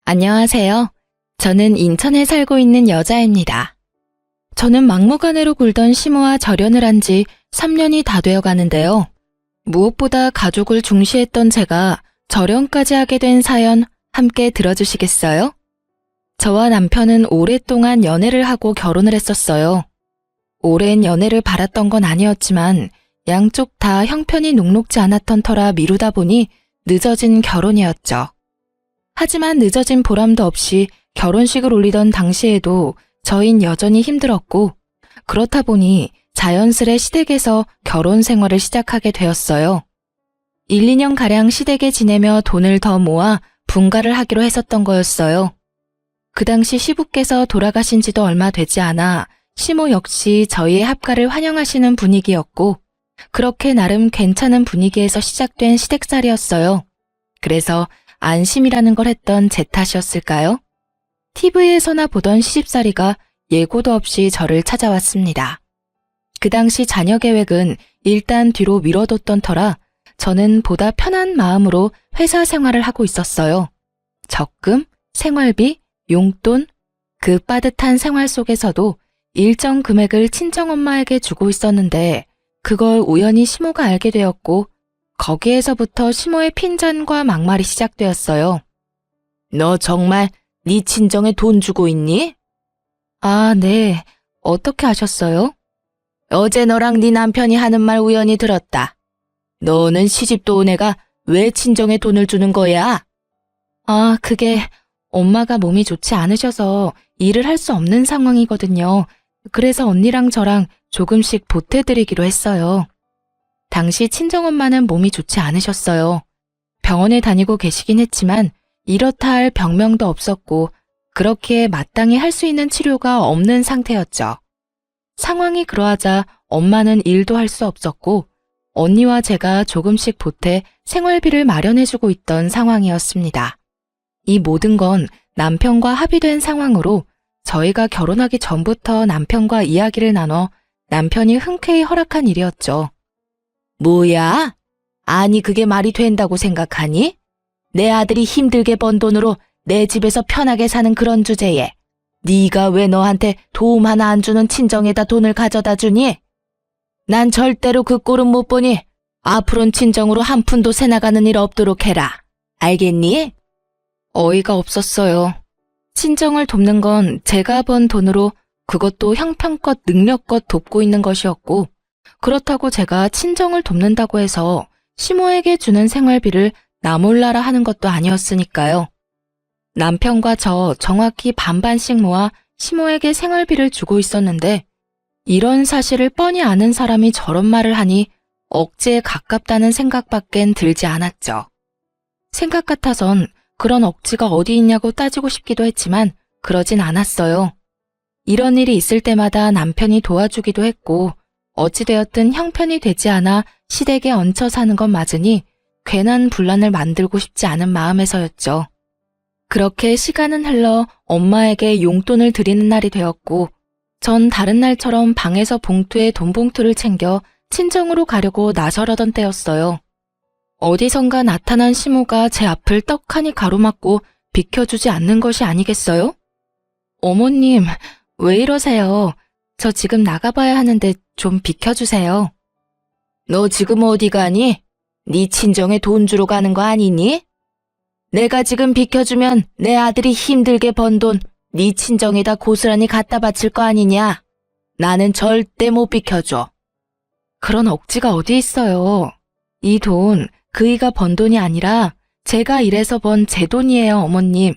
안녕하세요. 저는 인천에 살고 있는 여자입니다. 저는 막무가내로 굴던 시모와 절연을 한 지 3년이 다 되어 가는데요. 무엇보다 가족을 중시했던 제가 절연까지 하게 된 사연 함께 들어주시겠어요? 저와 남편은 오랫동안 연애를 하고 결혼을 했었어요. 오랜 연애를 바랐던 건 아니었지만 양쪽 다 형편이 녹록지 않았던 터라 미루다 보니 늦어진 결혼이었죠. 하지만 늦어진 보람도 없이 결혼식을 올리던 당시에도 저흰 여전히 힘들었고, 그렇다 보니 자연스레 시댁에서 결혼 생활을 시작하게 되었어요. 1, 2년가량 시댁에 지내며 돈을 더 모아 분가를 하기로 했었던 거였어요. 그 당시 시부께서 돌아가신 지도 얼마 되지 않아 시모 역시 저희의 합가를 환영하시는 분위기였고, 그렇게 나름 괜찮은 분위기에서 시작된 시댁살이었어요. 그래서 안심이라는 걸 했던 제 탓이었을까요? TV에서나 보던 시집살이가 예고도 없이 저를 찾아왔습니다. 그 당시 자녀 계획은 일단 뒤로 미뤄뒀던 터라 저는 보다 편한 마음으로 회사 생활을 하고 있었어요. 적금, 생활비, 용돈, 그 빠듯한 생활 속에서도 일정 금액을 친정엄마에게 주고 있었는데 그걸 우연히 시모가 알게 되었고 거기에서부터 시모의 핀잔과 막말이 시작되었어요. 너 정말 네 친정에 돈 주고 있니? 아, 네. 어떻게 아셨어요? 어제 너랑 네 남편이 하는 말 우연히 들었다. 너는 시집도 온 애가 왜 친정에 돈을 주는 거야? 아, 그게 엄마가 몸이 좋지 않으셔서 일을 할 수 없는 상황이거든요. 그래서 언니랑 저랑 조금씩 보태드리기로 했어요. 당시 친정엄마는 몸이 좋지 않으셨어요. 병원에 다니고 계시긴 했지만 이렇다 할 병명도 없었고 그렇게 마땅히 할 수 있는 치료가 없는 상태였죠. 상황이 그러하자 엄마는 일도 할 수 없었고 언니와 제가 조금씩 보태 생활비를 마련해주고 있던 상황이었습니다. 이 모든 건 남편과 합의된 상황으로 저희가 결혼하기 전부터 남편과 이야기를 나눠 남편이 흔쾌히 허락한 일이었죠. 뭐야? 아니 그게 말이 된다고 생각하니? 내 아들이 힘들게 번 돈으로 내 집에서 편하게 사는 그런 주제에 네가 왜 너한테 도움 하나 안 주는 친정에다 돈을 가져다 주니? 난 절대로 그 꼴은 못 보니 앞으론 친정으로 한 푼도 새나가는 일 없도록 해라. 알겠니? 어이가 없었어요. 친정을 돕는 건 제가 번 돈으로 그것도 형편껏 능력껏 돕고 있는 것이었고 그렇다고 제가 친정을 돕는다고 해서 시모에게 주는 생활비를 나 몰라라 하는 것도 아니었으니까요. 남편과 저 정확히 반반씩 모아 시모에게 생활비를 주고 있었는데 이런 사실을 뻔히 아는 사람이 저런 말을 하니 억지에 가깝다는 생각밖엔 들지 않았죠. 생각 같아선 그런 억지가 어디 있냐고 따지고 싶기도 했지만 그러진 않았어요. 이런 일이 있을 때마다 남편이 도와주기도 했고 어찌되었든 형편이 되지 않아 시댁에 얹혀 사는 건 맞으니 괜한 분란을 만들고 싶지 않은 마음에서였죠. 그렇게 시간은 흘러 엄마에게 용돈을 드리는 날이 되었고 전 다른 날처럼 방에서 봉투에 돈 봉투를 챙겨 친정으로 가려고 나서려던 때였어요. 어디선가 나타난 시모가 제 앞을 떡하니 가로막고 비켜주지 않는 것이 아니겠어요? 어머님, 왜 이러세요? 저 지금 나가봐야 하는데 좀 비켜주세요. 너 지금 어디 가니? 네 친정에 돈 주러 가는 거 아니니? 내가 지금 비켜주면 내 아들이 힘들게 번 돈 네 친정에다 고스란히 갖다 바칠 거 아니냐? 나는 절대 못 비켜줘. 그런 억지가 어디 있어요. 이 돈 그이가 번 돈이 아니라 제가 일해서 번 제 돈이에요, 어머님.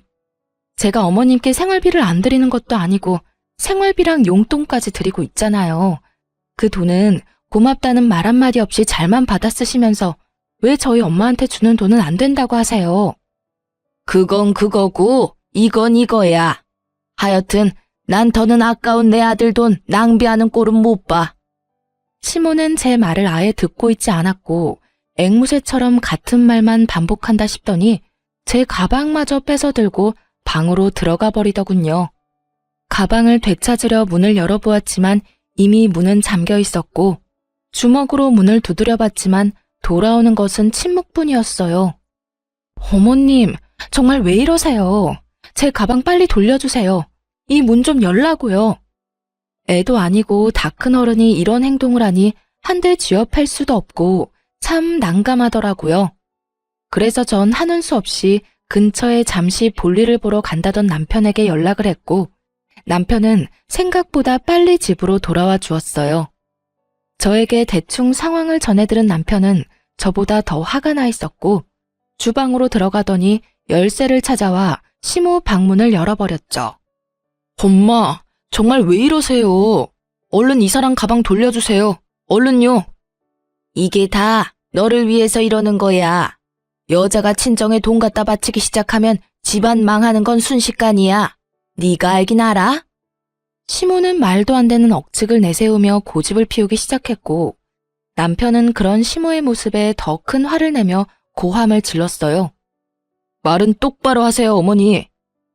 제가 어머님께 생활비를 안 드리는 것도 아니고 생활비랑 용돈까지 드리고 있잖아요. 그 돈은 고맙다는 말 한마디 없이 잘만 받아 쓰시면서 왜 저희 엄마한테 주는 돈은 안 된다고 하세요? 그건 그거고 이건 이거야. 하여튼 난 더는 아까운 내 아들 돈 낭비하는 꼴은 못 봐. 시모는 제 말을 아예 듣고 있지 않았고 앵무새처럼 같은 말만 반복한다 싶더니 제 가방마저 뺏어 들고 방으로 들어가 버리더군요. 가방을 되찾으려 문을 열어보았지만 이미 문은 잠겨 있었고 주먹으로 문을 두드려봤지만 돌아오는 것은 침묵뿐이었어요. 어머님, 정말 왜 이러세요? 제 가방 빨리 돌려주세요. 이 문 좀 열라고요. 애도 아니고 다 큰 어른이 이런 행동을 하니 한데 쥐업할 수도 없고 참 난감하더라고요. 그래서 전 하는 수 없이 근처에 잠시 볼일을 보러 간다던 남편에게 연락을 했고 남편은 생각보다 빨리 집으로 돌아와 주었어요. 저에게 대충 상황을 전해들은 남편은 저보다 더 화가 나 있었고 주방으로 들어가더니 열쇠를 찾아와 시모 방문을 열어버렸죠. 엄마, 정말 왜 이러세요? 얼른 이 사람 가방 돌려주세요. 얼른요. 이게 다 너를 위해서 이러는 거야. 여자가 친정에 돈 갖다 바치기 시작하면 집안 망하는 건 순식간이야. 네가 알긴 알아? 시모는 말도 안 되는 억측을 내세우며 고집을 피우기 시작했고 남편은 그런 시모의 모습에 더 큰 화를 내며 고함을 질렀어요. 말은 똑바로 하세요, 어머니.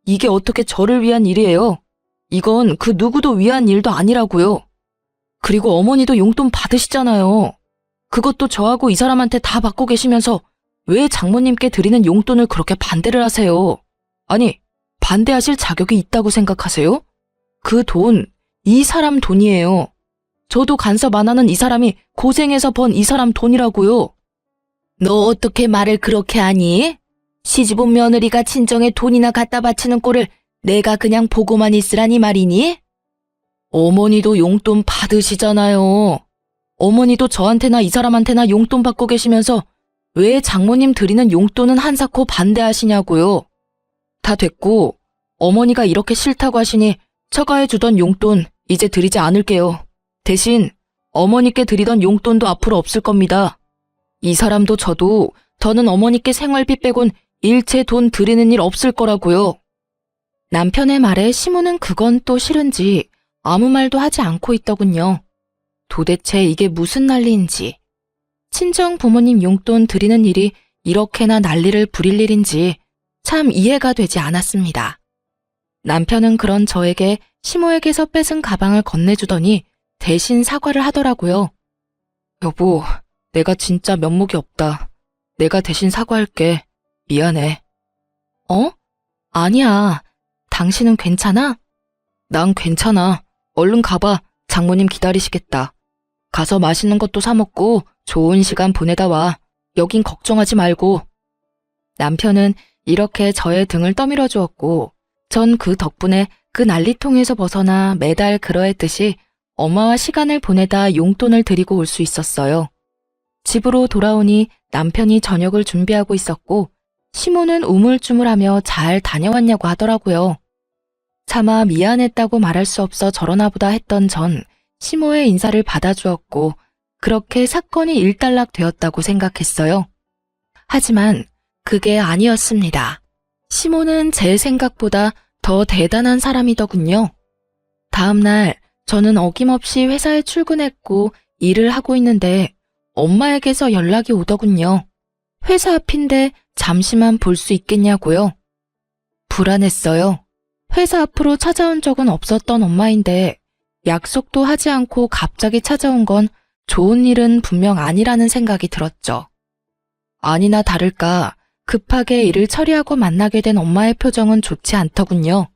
이게 어떻게 저를 위한 일이에요? 이건 그 누구도 위한 일도 아니라고요. 그리고 어머니도 용돈 받으시잖아요. 그것도 저하고 이 사람한테 다 받고 계시면서 왜 장모님께 드리는 용돈을 그렇게 반대를 하세요? 아니, 반대하실 자격이 있다고 생각하세요? 그 돈, 이 사람 돈이에요. 저도 간섭 안 하는 이 사람이 고생해서 번 이 사람 돈이라고요. 너 어떻게 말을 그렇게 하니? 시집온 며느리가 친정에 돈이나 갖다 바치는 꼴을 내가 그냥 보고만 있으라니 말이니? 어머니도 용돈 받으시잖아요. 어머니도 저한테나 이 사람한테나 용돈 받고 계시면서 왜 장모님 드리는 용돈은 한사코 반대하시냐고요. 다 됐고 어머니가 이렇게 싫다고 하시니 처가해 주던 용돈 이제 드리지 않을게요. 대신 어머니께 드리던 용돈도 앞으로 없을 겁니다. 이 사람도 저도 더는 어머니께 생활비 빼곤 일체 돈 드리는 일 없을 거라고요. 남편의 말에 시모는 그건 또 싫은지 아무 말도 하지 않고 있더군요. 도대체 이게 무슨 난리인지. 친정 부모님 용돈 드리는 일이 이렇게나 난리를 부릴 일인지 참 이해가 되지 않았습니다. 남편은 그런 저에게 시모에게서 뺏은 가방을 건네주더니 대신 사과를 하더라고요. 여보, 내가 진짜 면목이 없다. 내가 대신 사과할게. 미안해. 어? 아니야. 당신은 괜찮아? 난 괜찮아. 얼른 가봐. 장모님 기다리시겠다. 가서 맛있는 것도 사 먹고 좋은 시간 보내다 와. 여긴 걱정하지 말고. 남편은 이렇게 저의 등을 떠밀어 주었고 전 그 덕분에 그 난리통에서 벗어나 매달 그러했듯이 엄마와 시간을 보내다 용돈을 드리고 올 수 있었어요. 집으로 돌아오니 남편이 저녁을 준비하고 있었고 시모는 우물쭈물하며 잘 다녀왔냐고 하더라고요. 차마 미안했다고 말할 수 없어 저러나 보다 했던 전 시모의 인사를 받아주었고 그렇게 사건이 일단락 되었다고 생각했어요. 하지만 그게 아니었습니다. 시모는 제 생각보다 더 대단한 사람이더군요. 다음 날 저는 어김없이 회사에 출근했고 일을 하고 있는데 엄마에게서 연락이 오더군요. 회사 앞인데 잠시만 볼 수 있겠냐고요. 불안했어요. 회사 앞으로 찾아온 적은 없었던 엄마인데 약속도 하지 않고 갑자기 찾아온 건 좋은 일은 분명 아니라는 생각이 들었죠. 아니나 다를까 급하게 일을 처리하고 만나게 된 엄마의 표정은 좋지 않더군요.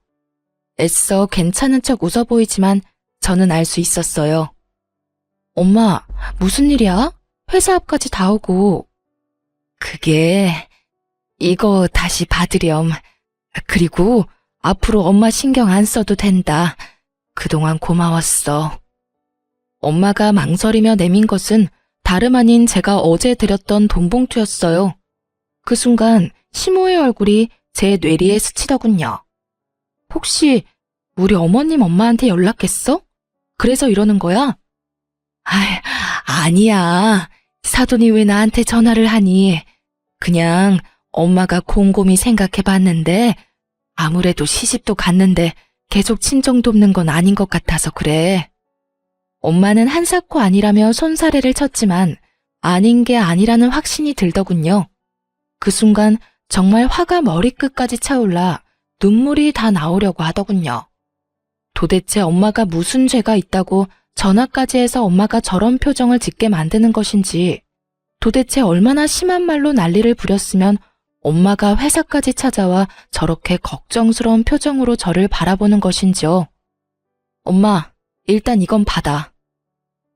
애써 괜찮은 척 웃어 보이지만 저는 알 수 있었어요. 엄마, 무슨 일이야? 회사 앞까지 다 오고. 그게 이거 다시 받으렴. 그리고 앞으로 엄마 신경 안 써도 된다. 그동안 고마웠어. 엄마가 망설이며 내민 것은 다름 아닌 제가 어제 드렸던 돈봉투였어요. 그 순간 시모의 얼굴이 제 뇌리에 스치더군요. 혹시 우리 어머님 엄마한테 연락했어? 그래서 이러는 거야? 아니야. 사돈이 왜 나한테 전화를 하니? 그냥 엄마가 곰곰이 생각해봤는데 아무래도 시집도 갔는데 계속 친정 돕는 건 아닌 것 같아서 그래. 엄마는 한사코 아니라며 손사래를 쳤지만 아닌 게 아니라는 확신이 들더군요. 그 순간 정말 화가 머리끝까지 차올라 눈물이 다 나오려고 하더군요. 도대체 엄마가 무슨 죄가 있다고 전화까지 해서 엄마가 저런 표정을 짓게 만드는 것인지, 도대체 얼마나 심한 말로 난리를 부렸으면 엄마가 회사까지 찾아와 저렇게 걱정스러운 표정으로 저를 바라보는 것인지요. 엄마, 일단 이건 받아.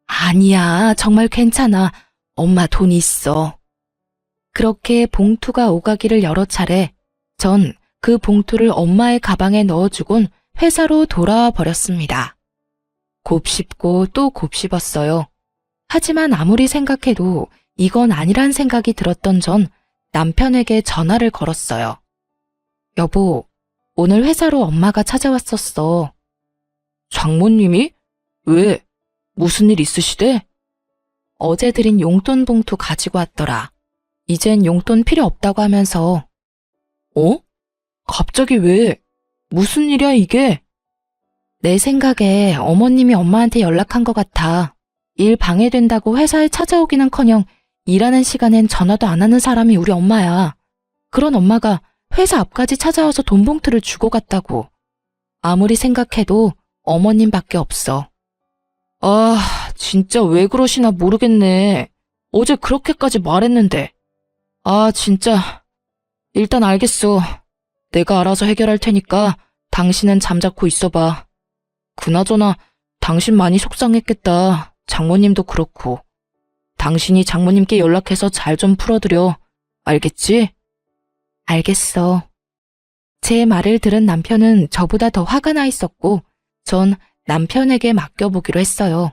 아니야, 정말 괜찮아. 엄마 돈 있어. 그렇게 봉투가 오가기를 여러 차례 전 그 봉투를 엄마의 가방에 넣어주곤 회사로 돌아와 버렸습니다. 곱씹고 또 곱씹었어요. 하지만 아무리 생각해도 이건 아니란 생각이 들었던 전 남편에게 전화를 걸었어요. 여보, 오늘 회사로 엄마가 찾아왔었어. 장모님이? 왜? 무슨 일 있으시대? 어제 드린 용돈 봉투 가지고 왔더라. 이젠 용돈 필요 없다고 하면서. 어? 갑자기 왜? 무슨 일이야 이게? 내 생각에 어머님이 엄마한테 연락한 것 같아. 일 방해된다고 회사에 찾아오기는커녕 일하는 시간엔 전화도 안 하는 사람이 우리 엄마야. 그런 엄마가 회사 앞까지 찾아와서 돈 봉투를 주고 갔다고. 아무리 생각해도 어머님밖에 없어. 아, 진짜 왜 그러시나 모르겠네. 어제 그렇게까지 말했는데. 아, 진짜. 일단 알겠어. 내가 알아서 해결할 테니까 당신은 잠자코 있어봐. 그나저나 당신 많이 속상했겠다. 장모님도 그렇고. 당신이 장모님께 연락해서 잘 좀 풀어드려. 알겠지? 알겠어. 제 말을 들은 남편은 저보다 더 화가 나 있었고 전 남편에게 맡겨보기로 했어요.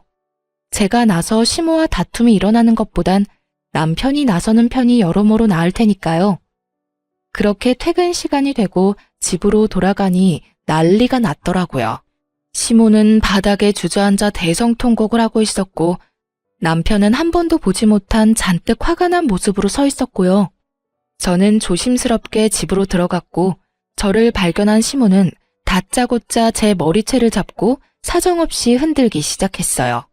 제가 나서 시모와 다툼이 일어나는 것보단 남편이 나서는 편이 여러모로 나을 테니까요. 그렇게 퇴근 시간이 되고 집으로 돌아가니 난리가 났더라고요. 시모는 바닥에 주저앉아 대성통곡을 하고 있었고 남편은 한 번도 보지 못한 잔뜩 화가 난 모습으로 서 있었고요. 저는 조심스럽게 집으로 들어갔고 저를 발견한 시모는 다짜고짜 제 머리채를 잡고 사정없이 흔들기 시작했어요.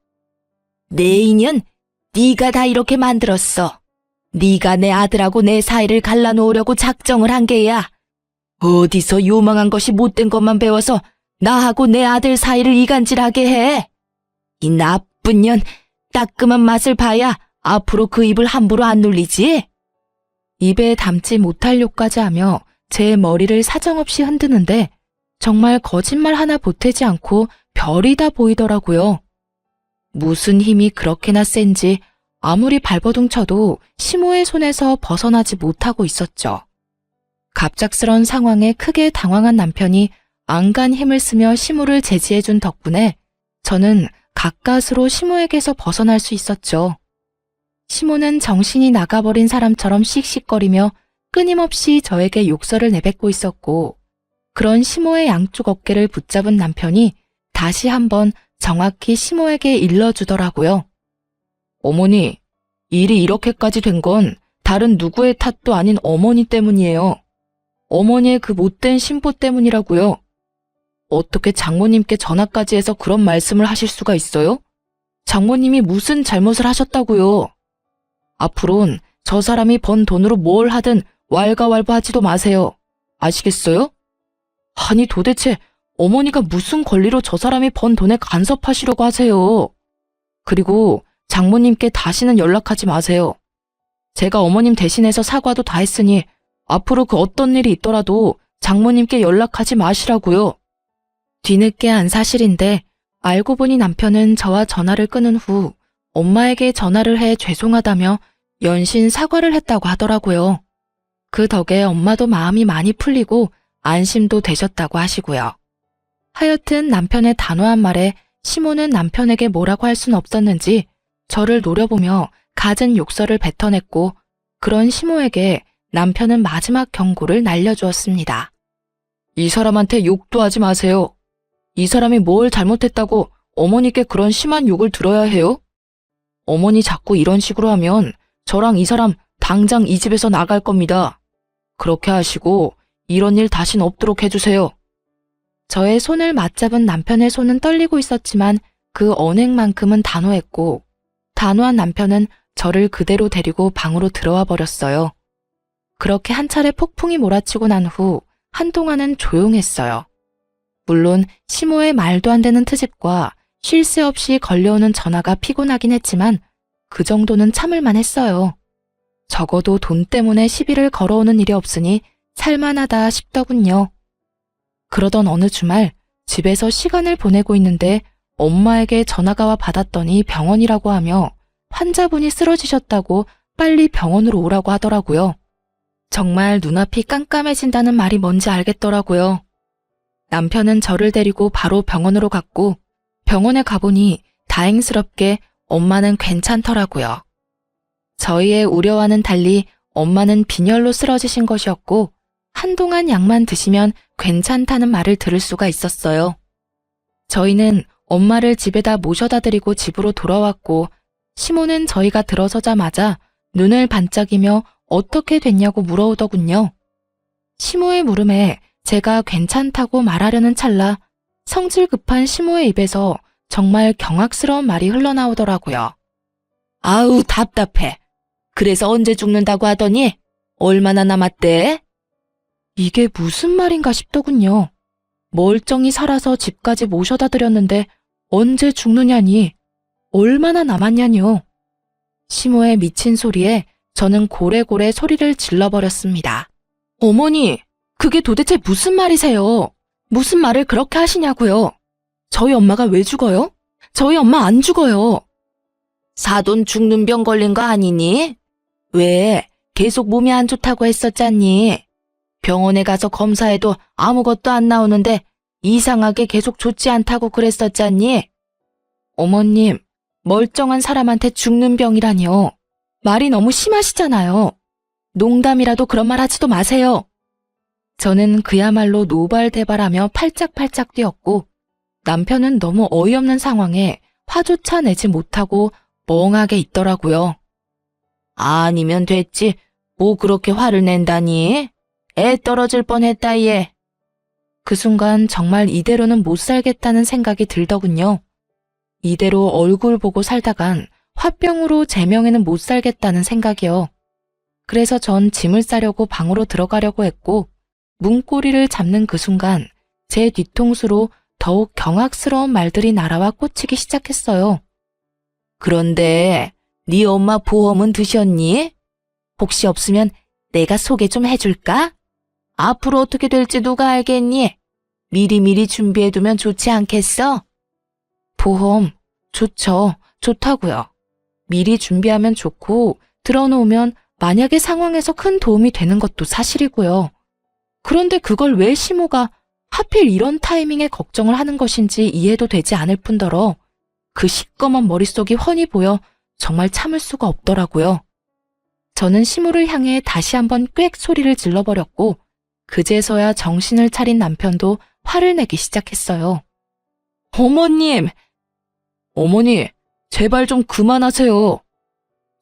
내 인연, 네가 다 이렇게 만들었어. 네가 내 아들하고 내 사이를 갈라놓으려고 작정을 한 게야. 어디서 요망한 것이 못된 것만 배워서 나하고 내 아들 사이를 이간질하게 해. 이 나쁜 년, 따끔한 맛을 봐야 앞으로 그 입을 함부로 안 놀리지? 입에 담지 못할 욕까지 하며 제 머리를 사정없이 흔드는데 정말 거짓말 하나 보태지 않고 별이 다 보이더라고요. 무슨 힘이 그렇게나 센지 아무리 발버둥 쳐도 시모의 손에서 벗어나지 못하고 있었죠. 갑작스런 상황에 크게 당황한 남편이 안간 힘을 쓰며 시모를 제지해준 덕분에 저는 가까스로 시모에게서 벗어날 수 있었죠. 시모는 정신이 나가버린 사람처럼 씩씩거리며 끊임없이 저에게 욕설을 내뱉고 있었고 그런 시모의 양쪽 어깨를 붙잡은 남편이 다시 한번 정확히 시모에게 일러주더라고요. 어머니, 일이 이렇게까지 된 건 다른 누구의 탓도 아닌 어머니 때문이에요. 어머니의 그 못된 심보 때문이라고요. 어떻게 장모님께 전화까지 해서 그런 말씀을 하실 수가 있어요? 장모님이 무슨 잘못을 하셨다고요? 앞으론 저 사람이 번 돈으로 뭘 하든 왈가왈부하지도 마세요. 아시겠어요? 아니 도대체 어머니가 무슨 권리로 저 사람이 번 돈에 간섭하시려고 하세요? 그리고 장모님께 다시는 연락하지 마세요. 제가 어머님 대신해서 사과도 다 했으니 앞으로 그 어떤 일이 있더라도 장모님께 연락하지 마시라고요. 뒤늦게 안 사실인데 알고 보니 남편은 저와 전화를 끊은 후 엄마에게 전화를 해 죄송하다며 연신 사과를 했다고 하더라고요. 그 덕에 엄마도 마음이 많이 풀리고 안심도 되셨다고 하시고요. 하여튼 남편의 단호한 말에 시모는 남편에게 뭐라고 할 순 없었는지 저를 노려보며 갖은 욕설을 뱉어냈고 그런 시모에게 남편은 마지막 경고를 날려주었습니다. 이 사람한테 욕도 하지 마세요. 이 사람이 뭘 잘못했다고 어머니께 그런 심한 욕을 들어야 해요? 어머니 자꾸 이런 식으로 하면 저랑 이 사람 당장 이 집에서 나갈 겁니다. 그렇게 하시고 이런 일 다신 없도록 해주세요. 저의 손을 맞잡은 남편의 손은 떨리고 있었지만 그 언행만큼은 단호했고 단호한 남편은 저를 그대로 데리고 방으로 들어와 버렸어요. 그렇게 한 차례 폭풍이 몰아치고 난 후 한동안은 조용했어요. 물론 시모의 말도 안 되는 트집과 쉴 새 없이 걸려오는 전화가 피곤하긴 했지만 그 정도는 참을만 했어요. 적어도 돈 때문에 시비를 걸어오는 일이 없으니 살만하다 싶더군요. 그러던 어느 주말 집에서 시간을 보내고 있는데 엄마에게 전화가 와 받았더니 병원이라고 하며 환자분이 쓰러지셨다고 빨리 병원으로 오라고 하더라고요. 정말 눈앞이 깜깜해진다는 말이 뭔지 알겠더라고요. 남편은 저를 데리고 바로 병원으로 갔고 병원에 가보니 다행스럽게 엄마는 괜찮더라고요. 저희의 우려와는 달리 엄마는 빈혈로 쓰러지신 것이었고 한동안 약만 드시면 괜찮다는 말을 들을 수가 있었어요. 저희는 엄마를 집에다 모셔다 드리고 집으로 돌아왔고 시모는 저희가 들어서자마자 눈을 반짝이며 어떻게 됐냐고 물어오더군요. 시모의 물음에 제가 괜찮다고 말하려는 찰나 성질 급한 시모의 입에서 정말 경악스러운 말이 흘러나오더라고요. 아우 답답해. 그래서 언제 죽는다고 하더니 얼마나 남았대? 이게 무슨 말인가 싶더군요. 멀쩡히 살아서 집까지 모셔다 드렸는데 언제 죽느냐니 얼마나 남았냐뇨. 시모의 미친 소리에 저는 고래고래 소리를 질러버렸습니다. 어머니, 그게 도대체 무슨 말이세요? 무슨 말을 그렇게 하시냐고요? 저희 엄마가 왜 죽어요? 저희 엄마 안 죽어요. 사돈 죽는 병 걸린 거 아니니? 왜? 계속 몸이 안 좋다고 했었잖니? 병원에 가서 검사해도 아무것도 안 나오는데 이상하게 계속 좋지 않다고 그랬었잖니? 어머님, 멀쩡한 사람한테 죽는 병이라니요. 말이 너무 심하시잖아요. 농담이라도 그런 말 하지도 마세요. 저는 그야말로 노발대발하며 팔짝팔짝 뛰었고 남편은 너무 어이없는 상황에 화조차 내지 못하고 멍하게 있더라고요. 아니면 됐지. 뭐 그렇게 화를 낸다니? 애 떨어질 뻔했다 얘. 그 순간 정말 이대로는 못 살겠다는 생각이 들더군요. 이대로 얼굴 보고 살다간 화병으로 제 명에는 못 살겠다는 생각이요. 그래서 전 짐을 싸려고 방으로 들어가려고 했고 문고리를 잡는 그 순간 제 뒤통수로 더욱 경악스러운 말들이 날아와 꽂히기 시작했어요. 그런데 네 엄마 보험은 드셨니? 혹시 없으면 내가 소개 좀 해줄까? 앞으로 어떻게 될지 누가 알겠니? 미리미리 준비해두면 좋지 않겠어? 보험, 좋죠. 좋다고요. 미리 준비하면 좋고 들어놓으면 만약에 상황에서 큰 도움이 되는 것도 사실이고요. 그런데 그걸 왜 시모가 하필 이런 타이밍에 걱정을 하는 것인지 이해도 되지 않을 뿐더러 그 시꺼먼 머릿속이 훤히 보여 정말 참을 수가 없더라고요. 저는 시모를 향해 다시 한번 꽥 소리를 질러버렸고 그제서야 정신을 차린 남편도 화를 내기 시작했어요. 어머님! 어머니, 제발 좀 그만하세요.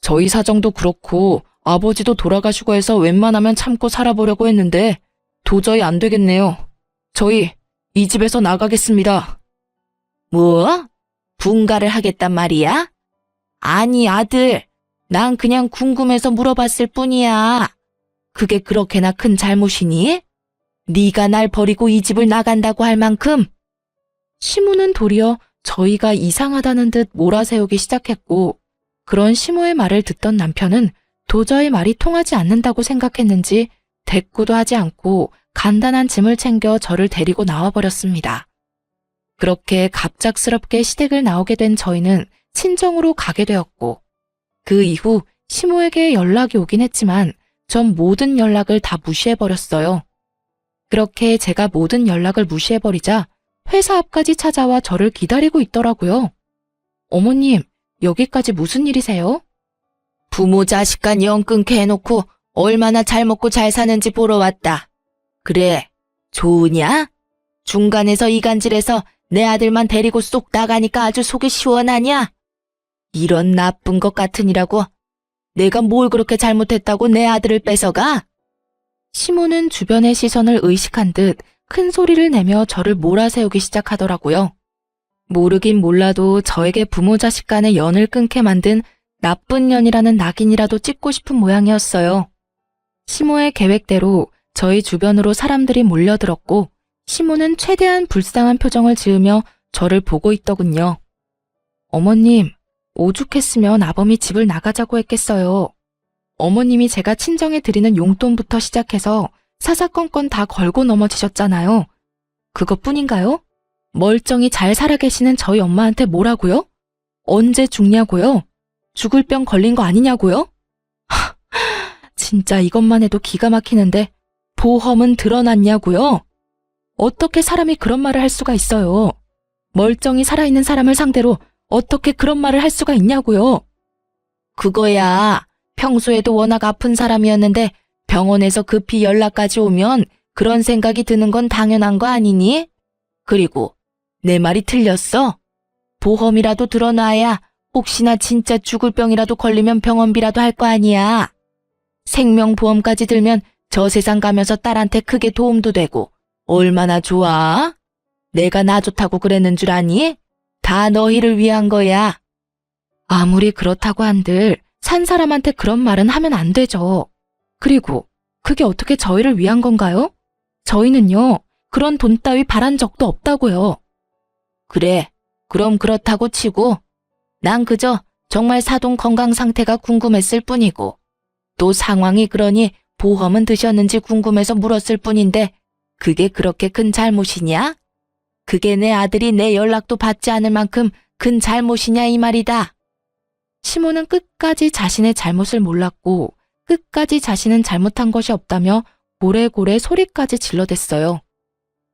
저희 사정도 그렇고 아버지도 돌아가시고 해서 웬만하면 참고 살아보려고 했는데 도저히 안 되겠네요. 저희 이 집에서 나가겠습니다. 뭐? 분가를 하겠단 말이야? 아니 아들, 난 그냥 궁금해서 물어봤을 뿐이야. 그게 그렇게나 큰 잘못이니? 네가 날 버리고 이 집을 나간다고 할 만큼? 시모는 도리어 저희가 이상하다는 듯 몰아세우기 시작했고 그런 시모의 말을 듣던 남편은 도저히 말이 통하지 않는다고 생각했는지 대꾸도 하지 않고 간단한 짐을 챙겨 저를 데리고 나와버렸습니다. 그렇게 갑작스럽게 시댁을 나오게 된 저희는 친정으로 가게 되었고 그 이후 시모에게 연락이 오긴 했지만 전 모든 연락을 다 무시해버렸어요. 그렇게 제가 모든 연락을 무시해버리자 회사 앞까지 찾아와 저를 기다리고 있더라고요. 어머님, 여기까지 무슨 일이세요? 부모 자식 간 영 끊게 해놓고 얼마나 잘 먹고 잘 사는지 보러 왔다. 그래, 좋으냐? 중간에서 이간질해서 내 아들만 데리고 쏙 나가니까 아주 속이 시원하냐? 이런 나쁜 것 같으니라고. 내가 뭘 그렇게 잘못했다고 내 아들을 뺏어가? 시모는 주변의 시선을 의식한 듯 큰 소리를 내며 저를 몰아세우기 시작하더라고요. 모르긴 몰라도 저에게 부모 자식 간의 연을 끊게 만든 나쁜 년이라는 낙인이라도 찍고 싶은 모양이었어요. 시모의 계획대로 저희 주변으로 사람들이 몰려들었고 시모는 최대한 불쌍한 표정을 지으며 저를 보고 있더군요. 어머님, 오죽했으면 아범이 집을 나가자고 했겠어요. 어머님이 제가 친정에 드리는 용돈부터 시작해서 사사건건 다 걸고 넘어지셨잖아요. 그것뿐인가요? 멀쩡히 잘 살아 계시는 저희 엄마한테 뭐라고요? 언제 죽냐고요? 죽을 병 걸린 거 아니냐고요? 진짜 이것만 해도 기가 막히는데 보험은 드러났냐고요? 어떻게 사람이 그런 말을 할 수가 있어요? 멀쩡히 살아있는 사람을 상대로 어떻게 그런 말을 할 수가 있냐고요? 그거야, 평소에도 워낙 아픈 사람이었는데 병원에서 급히 연락까지 오면 그런 생각이 드는 건 당연한 거 아니니? 그리고 내 말이 틀렸어? 보험이라도 들어놔야 혹시나 진짜 죽을 병이라도 걸리면 병원비라도 할 거 아니야. 생명보험까지 들면 저 세상 가면서 딸한테 크게 도움도 되고 얼마나 좋아? 내가 나 좋다고 그랬는 줄 아니? 다 너희를 위한 거야. 아무리 그렇다고 한들 산 사람한테 그런 말은 하면 안 되죠. 그리고 그게 어떻게 저희를 위한 건가요? 저희는요, 그런 돈 따위 바란 적도 없다고요. 그래, 그럼 그렇다고 치고 난 그저 정말 사돈 건강 상태가 궁금했을 뿐이고 또 상황이 그러니 보험은 드셨는지 궁금해서 물었을 뿐인데 그게 그렇게 큰 잘못이냐? 그게 내 아들이 내 연락도 받지 않을 만큼 큰 잘못이냐 이 말이다. 시모는 끝까지 자신의 잘못을 몰랐고 끝까지 자신은 잘못한 것이 없다며 고래고래 소리까지 질러댔어요.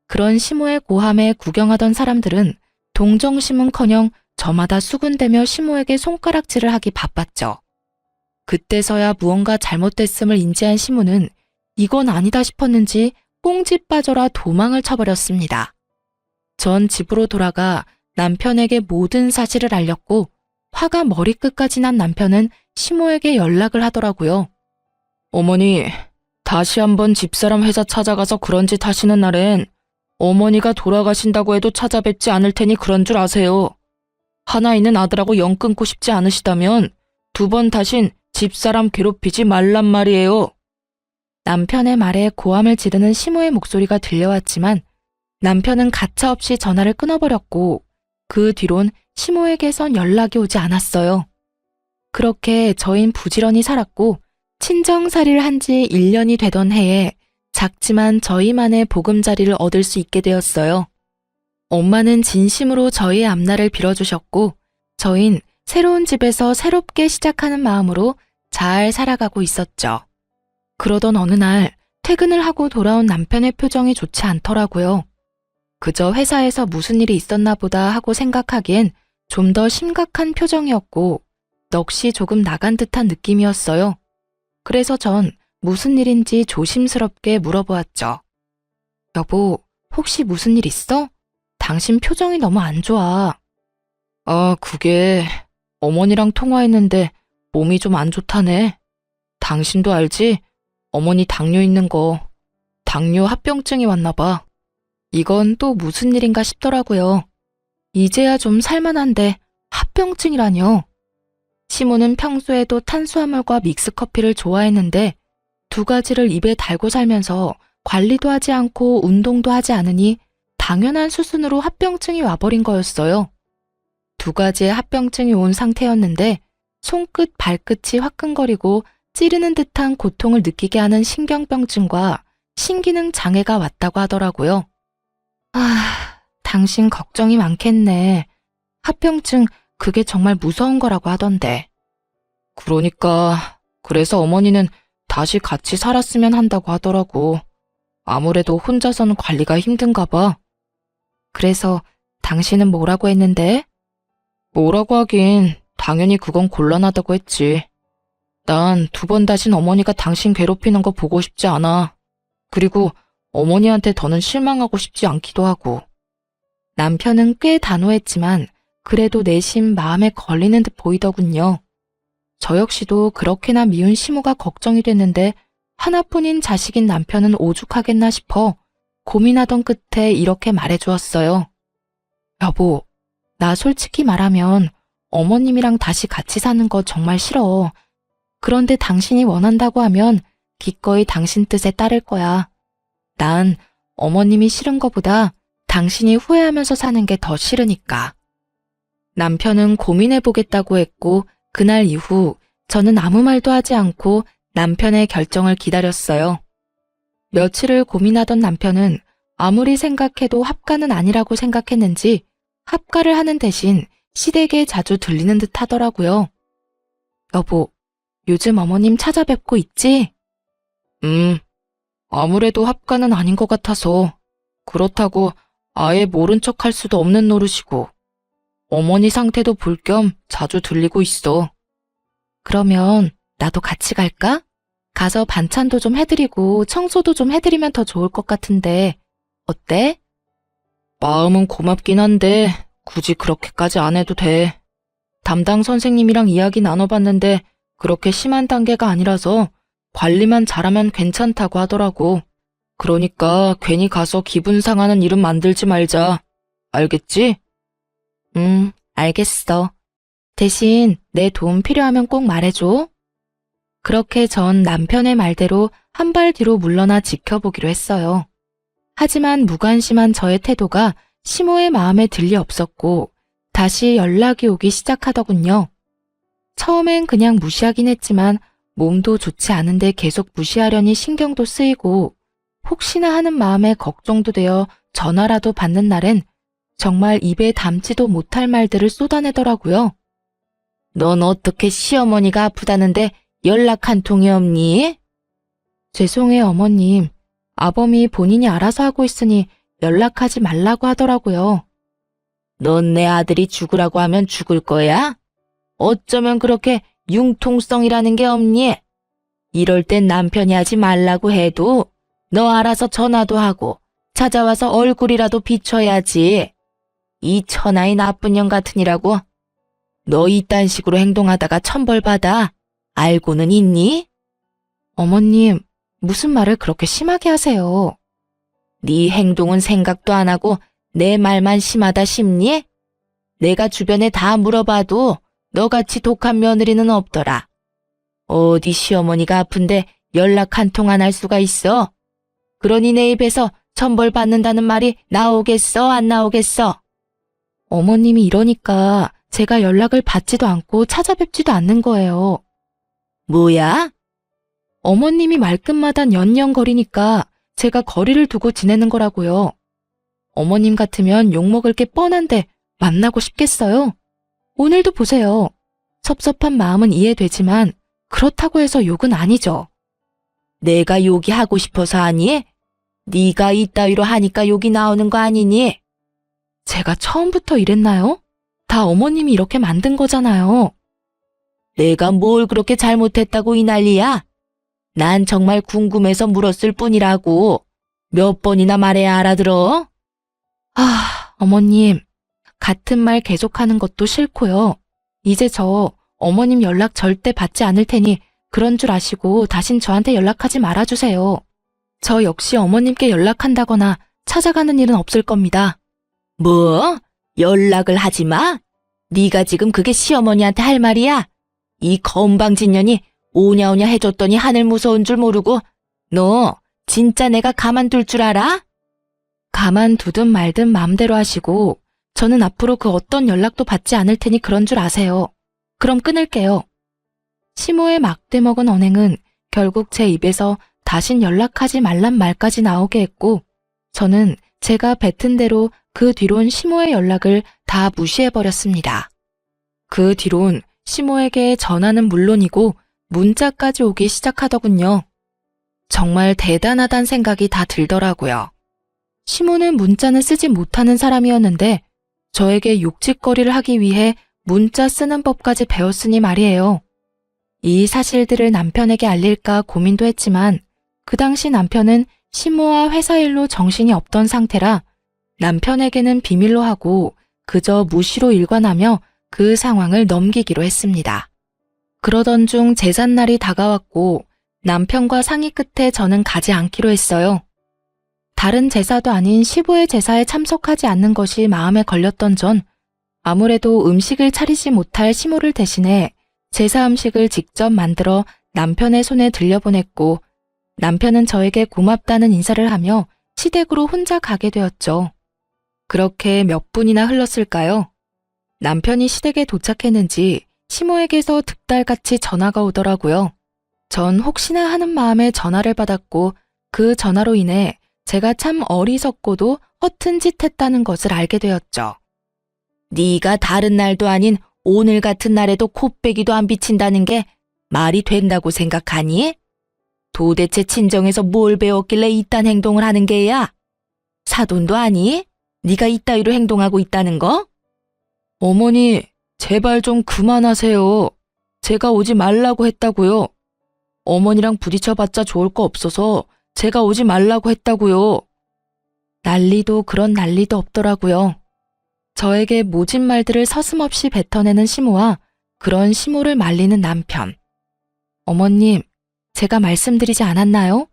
그런 시모의 고함에 구경하던 사람들은 동정심은커녕 저마다 수군대며 시모에게 손가락질을 하기 바빴죠. 그때서야 무언가 잘못됐음을 인지한 시모는 이건 아니다 싶었는지 꽁지 빠져라 도망을 쳐버렸습니다. 전 집으로 돌아가 남편에게 모든 사실을 알렸고 화가 머리끝까지 난 남편은 시모에게 연락을 하더라고요. 어머니, 다시 한번 집사람 회사 찾아가서 그런 짓 하시는 날엔 어머니가 돌아가신다고 해도 찾아뵙지 않을 테니 그런 줄 아세요. 하나 있는 아들하고 영 끊고 싶지 않으시다면 두 번 다신 집사람 괴롭히지 말란 말이에요. 남편의 말에 고함을 지르는 시모의 목소리가 들려왔지만 남편은 가차없이 전화를 끊어버렸고 그 뒤론 시모에게선 연락이 오지 않았어요. 그렇게 저흰 부지런히 살았고 친정살이를 한 지 1년이 되던 해에 작지만 저희만의 보금자리를 얻을 수 있게 되었어요. 엄마는 진심으로 저희의 앞날을 빌어주셨고 저흰 새로운 집에서 새롭게 시작하는 마음으로 잘 살아가고 있었죠. 그러던 어느 날 퇴근을 하고 돌아온 남편의 표정이 좋지 않더라고요. 그저 회사에서 무슨 일이 있었나 보다 하고 생각하기엔 좀 더 심각한 표정이었고 넋이 조금 나간 듯한 느낌이었어요. 그래서 전 무슨 일인지 조심스럽게 물어보았죠. 여보, 혹시 무슨 일 있어? 당신 표정이 너무 안 좋아. 그게 어머니랑 통화했는데 몸이 좀 안 좋다네. 당신도 알지? 어머니 당뇨 있는 거. 당뇨 합병증이 왔나 봐. 이건 또 무슨 일인가 싶더라고요. 이제야 좀 살만한데 합병증이라뇨. 시모는 평소에도 탄수화물과 믹스커피를 좋아했는데 두 가지를 입에 달고 살면서 관리도 하지 않고 운동도 하지 않으니 당연한 수순으로 합병증이 와버린 거였어요. 두 가지의 합병증이 온 상태였는데 손끝, 발끝이 화끈거리고 찌르는 듯한 고통을 느끼게 하는 신경병증과 신기능 장애가 왔다고 하더라고요. 당신 걱정이 많겠네. 합병증 그게 정말 무서운 거라고 하던데. 그러니까 그래서 어머니는 다시 같이 살았으면 한다고 하더라고. 아무래도 혼자서는 관리가 힘든가 봐. 그래서 당신은 뭐라고 했는데? 뭐라고 하긴 당연히 그건 곤란하다고 했지. 난 두 번 다신 어머니가 당신 괴롭히는 거 보고 싶지 않아. 그리고 어머니한테 더는 실망하고 싶지 않기도 하고. 남편은 꽤 단호했지만 그래도 내심 마음에 걸리는 듯 보이더군요. 저 역시도 그렇게나 미운 시모가 걱정이 됐는데 하나뿐인 자식인 남편은 오죽하겠나 싶어 고민하던 끝에 이렇게 말해주었어요. 여보, 나 솔직히 말하면 어머님이랑 다시 같이 사는 거 정말 싫어. 그런데 당신이 원한다고 하면 기꺼이 당신 뜻에 따를 거야. 난 어머님이 싫은 거보다 당신이 후회하면서 사는 게 더 싫으니까. 남편은 고민해보겠다고 했고 그날 이후 저는 아무 말도 하지 않고 남편의 결정을 기다렸어요. 며칠을 고민하던 남편은 아무리 생각해도 합가는 아니라고 생각했는지 합가를 하는 대신 시댁에 자주 들리는 듯 하더라고요. 여보, 요즘 어머님 찾아뵙고 있지? 아무래도 합가는 아닌 것 같아서. 그렇다고 아예 모른 척 할 수도 없는 노릇이고. 어머니 상태도 볼 겸 자주 들리고 있어. 그러면 나도 같이 갈까? 가서 반찬도 좀 해드리고 청소도 좀 해드리면 더 좋을 것 같은데 어때? 마음은 고맙긴 한데 굳이 그렇게까지 안 해도 돼. 담당 선생님이랑 이야기 나눠봤는데 그렇게 심한 단계가 아니라서 관리만 잘하면 괜찮다고 하더라고. 그러니까 괜히 가서 기분 상하는 일은 만들지 말자. 알겠지? 알겠어. 대신 내 도움 필요하면 꼭 말해줘. 그렇게 전 남편의 말대로 한 발 뒤로 물러나 지켜보기로 했어요. 하지만 무관심한 저의 태도가 시모의 마음에 들리 없었고 다시 연락이 오기 시작하더군요. 처음엔 그냥 무시하긴 했지만 몸도 좋지 않은데 계속 무시하려니 신경도 쓰이고 혹시나 하는 마음에 걱정도 되어 전화라도 받는 날엔 정말 입에 담지도 못할 말들을 쏟아내더라고요. 넌 어떻게 시어머니가 아프다는데 연락 한 통이 없니? 죄송해요, 어머님. 아범이 본인이 알아서 하고 있으니 연락하지 말라고 하더라고요. 넌 내 아들이 죽으라고 하면 죽을 거야? 어쩌면 그렇게 융통성이라는 게 없니? 이럴 땐 남편이 하지 말라고 해도 너 알아서 전화도 하고 찾아와서 얼굴이라도 비춰야지. 이 천하의 나쁜 년 같으니라고. 너 이딴 식으로 행동하다가 천벌받아. 알고는 있니? 어머님, 무슨 말을 그렇게 심하게 하세요? 네 행동은 생각도 안 하고 내 말만 심하다 싶니? 내가 주변에 다 물어봐도 너같이 독한 며느리는 없더라. 어디 시어머니가 아픈데 연락 한 통 안 할 수가 있어? 그러니 내 입에서 천벌받는다는 말이 나오겠어, 안 나오겠어? 어머님이 이러니까 제가 연락을 받지도 않고 찾아뵙지도 않는 거예요. 뭐야? 어머님이 말끝마다 연연거리니까 제가 거리를 두고 지내는 거라고요. 어머님 같으면 욕먹을 게 뻔한데 만나고 싶겠어요? 오늘도 보세요. 섭섭한 마음은 이해되지만 그렇다고 해서 욕은 아니죠. 내가 욕이 하고 싶어서 하니? 네가 이따위로 하니까 욕이 나오는 거 아니니? 제가 처음부터 이랬나요? 다 어머님이 이렇게 만든 거잖아요. 내가 뭘 그렇게 잘못했다고 이 난리야? 난 정말 궁금해서 물었을 뿐이라고. 몇 번이나 말해야 알아들어? 어머님. 같은 말 계속하는 것도 싫고요. 이제 저 어머님 연락 절대 받지 않을 테니 그런 줄 아시고 다신 저한테 연락하지 말아주세요. 저 역시 어머님께 연락한다거나 찾아가는 일은 없을 겁니다. 뭐? 연락을 하지 마? 네가 지금 그게 시어머니한테 할 말이야? 이 건방진년이 오냐오냐 해줬더니 하늘 무서운 줄 모르고 너 진짜 내가 가만둘 줄 알아? 가만두든 말든 마음대로 하시고 저는 앞으로 그 어떤 연락도 받지 않을 테니 그런 줄 아세요. 그럼 끊을게요. 시모의 막대 먹은 언행은 결국 제 입에서 다신 연락하지 말란 말까지 나오게 했고 저는 제가 뱉은 대로 그 뒤론 시모의 연락을 다 무시해버렸습니다. 그 뒤론 시모에게 전화는 물론이고 문자까지 오기 시작하더군요. 정말 대단하단 생각이 다 들더라고요. 시모는 문자는 쓰지 못하는 사람이었는데 저에게 욕짓거리를 하기 위해 문자 쓰는 법까지 배웠으니 말이에요. 이 사실들을 남편에게 알릴까 고민도 했지만 그 당시 남편은 시모와 회사 일로 정신이 없던 상태라 남편에게는 비밀로 하고 그저 무시로 일관하며 그 상황을 넘기기로 했습니다. 그러던 중 제삿날이 다가왔고 남편과 상의 끝에 저는 가지 않기로 했어요. 다른 제사도 아닌 시부의 제사에 참석하지 않는 것이 마음에 걸렸던 전 아무래도 음식을 차리지 못할 시모를 대신해 제사 음식을 직접 만들어 남편의 손에 들려보냈고 남편은 저에게 고맙다는 인사를 하며 시댁으로 혼자 가게 되었죠. 그렇게 몇 분이나 흘렀을까요? 남편이 시댁에 도착했는지 시모에게서 득달같이 전화가 오더라고요. 전 혹시나 하는 마음에 전화를 받았고 그 전화로 인해 제가 참 어리석고도 허튼 짓 했다는 것을 알게 되었죠. 네가 다른 날도 아닌 오늘 같은 날에도 코빼기도 안 비친다는 게 말이 된다고 생각하니? 도대체 친정에서 뭘 배웠길래 이딴 행동을 하는 게야? 사돈도 아니? 네가 이따위로 행동하고 있다는 거? 어머니, 제발 좀 그만하세요. 제가 오지 말라고 했다고요. 어머니랑 부딪혀봤자 좋을 거 없어서 제가 오지 말라고 했다고요. 난리도 그런 난리도 없더라고요. 저에게 모진 말들을 서슴없이 뱉어내는 시모와 그런 시모를 말리는 남편. 어머님, 제가 말씀드리지 않았나요?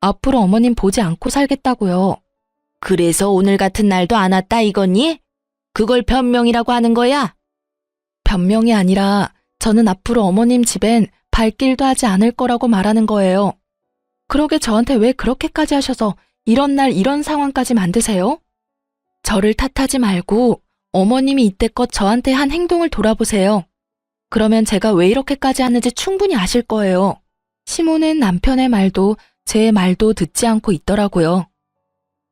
앞으로 어머님 보지 않고 살겠다고요. 그래서 오늘 같은 날도 안 왔다 이거니? 그걸 변명이라고 하는 거야? 변명이 아니라 저는 앞으로 어머님 집엔 발길도 하지 않을 거라고 말하는 거예요. 그러게 저한테 왜 그렇게까지 하셔서 이런 날 이런 상황까지 만드세요? 저를 탓하지 말고 어머님이 이때껏 저한테 한 행동을 돌아보세요. 그러면 제가 왜 이렇게까지 하는지 충분히 아실 거예요. 시모는 남편의 말도 제 말도 듣지 않고 있더라고요.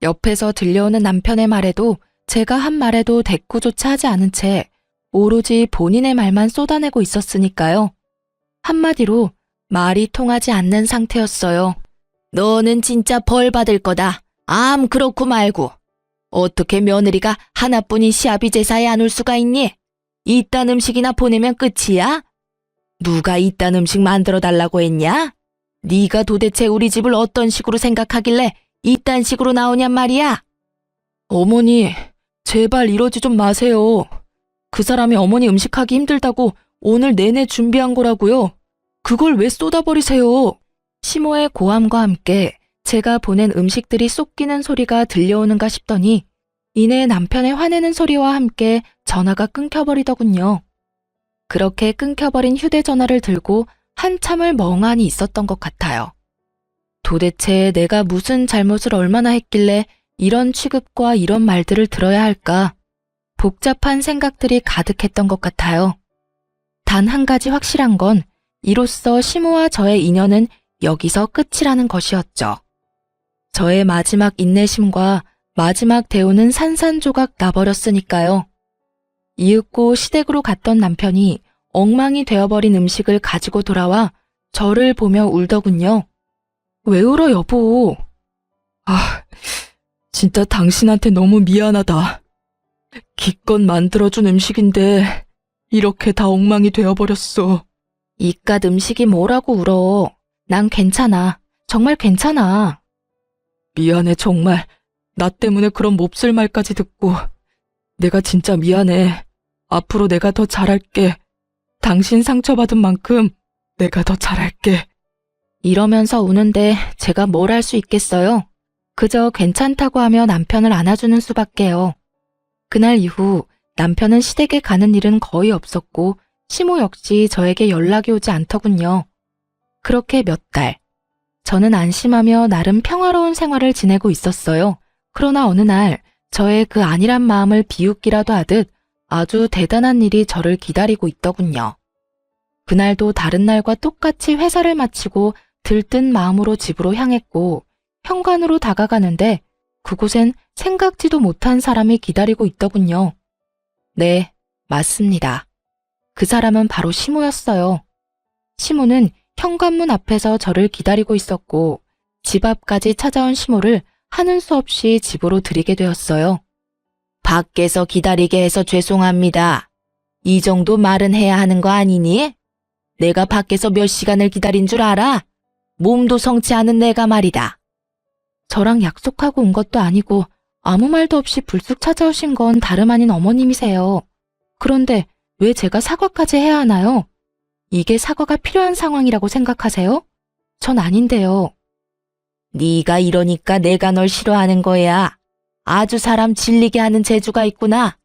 옆에서 들려오는 남편의 말에도 제가 한 말에도 대꾸조차 하지 않은 채 오로지 본인의 말만 쏟아내고 있었으니까요. 한마디로 말이 통하지 않는 상태였어요. 너는 진짜 벌 받을 거다. 암 그렇고 말고. 어떻게 며느리가 하나뿐인 시아비 제사에 안 올 수가 있니? 이딴 음식이나 보내면 끝이야? 누가 이딴 음식 만들어 달라고 했냐? 네가 도대체 우리 집을 어떤 식으로 생각하길래 이딴 식으로 나오냔 말이야? 어머니, 제발 이러지 좀 마세요. 그 사람이 어머니 음식하기 힘들다고 오늘 내내 준비한 거라고요. 그걸 왜 쏟아버리세요? 시모의 고함과 함께 제가 보낸 음식들이 쏟기는 소리가 들려오는가 싶더니 이내 남편의 화내는 소리와 함께 전화가 끊겨버리더군요. 그렇게 끊겨버린 휴대전화를 들고 한참을 멍하니 있었던 것 같아요. 도대체 내가 무슨 잘못을 얼마나 했길래 이런 취급과 이런 말들을 들어야 할까? 복잡한 생각들이 가득했던 것 같아요. 단 한 가지 확실한 건 이로써 시모와 저의 인연은 여기서 끝이라는 것이었죠. 저의 마지막 인내심과 마지막 대우는 산산조각 나버렸으니까요. 이윽고 시댁으로 갔던 남편이 엉망이 되어버린 음식을 가지고 돌아와 저를 보며 울더군요. 왜 울어 여보? 진짜 당신한테 너무 미안하다. 기껏 만들어준 음식인데 이렇게 다 엉망이 되어버렸어. 이깟 음식이 뭐라고 울어. 난 괜찮아. 정말 괜찮아. 미안해 정말. 나 때문에 그런 몹쓸 말까지 듣고. 내가 진짜 미안해. 앞으로 내가 더 잘할게. 당신 상처받은 만큼 내가 더 잘할게. 이러면서 우는데 제가 뭘 할 수 있겠어요? 그저 괜찮다고 하며 남편을 안아주는 수밖에요. 그날 이후 남편은 시댁에 가는 일은 거의 없었고 시모 역시 저에게 연락이 오지 않더군요. 그렇게 몇 달. 저는 안심하며 나름 평화로운 생활을 지내고 있었어요. 그러나 어느 날 저의 그 안일한 마음을 비웃기라도 하듯 아주 대단한 일이 저를 기다리고 있더군요. 그날도 다른 날과 똑같이 회사를 마치고 들뜬 마음으로 집으로 향했고 현관으로 다가가는데 그곳엔 생각지도 못한 사람이 기다리고 있더군요. 네, 맞습니다. 그 사람은 바로 시모였어요. 시모는 현관문 앞에서 저를 기다리고 있었고 집 앞까지 찾아온 시모를 하는 수 없이 집으로 들이게 되었어요. 밖에서 기다리게 해서 죄송합니다. 이 정도 말은 해야 하는 거 아니니? 내가 밖에서 몇 시간을 기다린 줄 알아? 몸도 성치 않은 내가 말이다. 저랑 약속하고 온 것도 아니고 아무 말도 없이 불쑥 찾아오신 건 다름 아닌 어머님이세요. 그런데 왜 제가 사과까지 해야 하나요? 이게 사과가 필요한 상황이라고 생각하세요? 전 아닌데요. 네가 이러니까 내가 널 싫어하는 거야. 아주 사람 질리게 하는 재주가 있구나.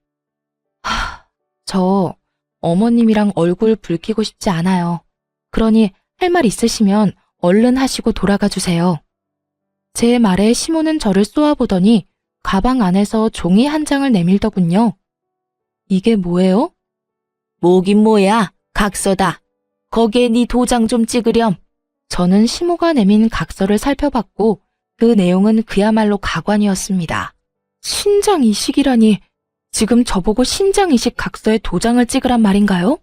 저 어머님이랑 얼굴 붉히고 싶지 않아요. 그러니 할 말 있으시면 얼른 하시고 돌아가 주세요. 제 말에 시모는 저를 쏘아보더니 가방 안에서 종이 한 장을 내밀더군요. 이게 뭐예요? 뭐긴 뭐야. 각서다. 거기에 네 도장 좀 찍으렴. 저는 시모가 내민 각서를 살펴봤고 그 내용은 그야말로 가관이었습니다. 신장 이식이라니, 지금 저보고 신장 이식 각서에 도장을 찍으란 말인가요?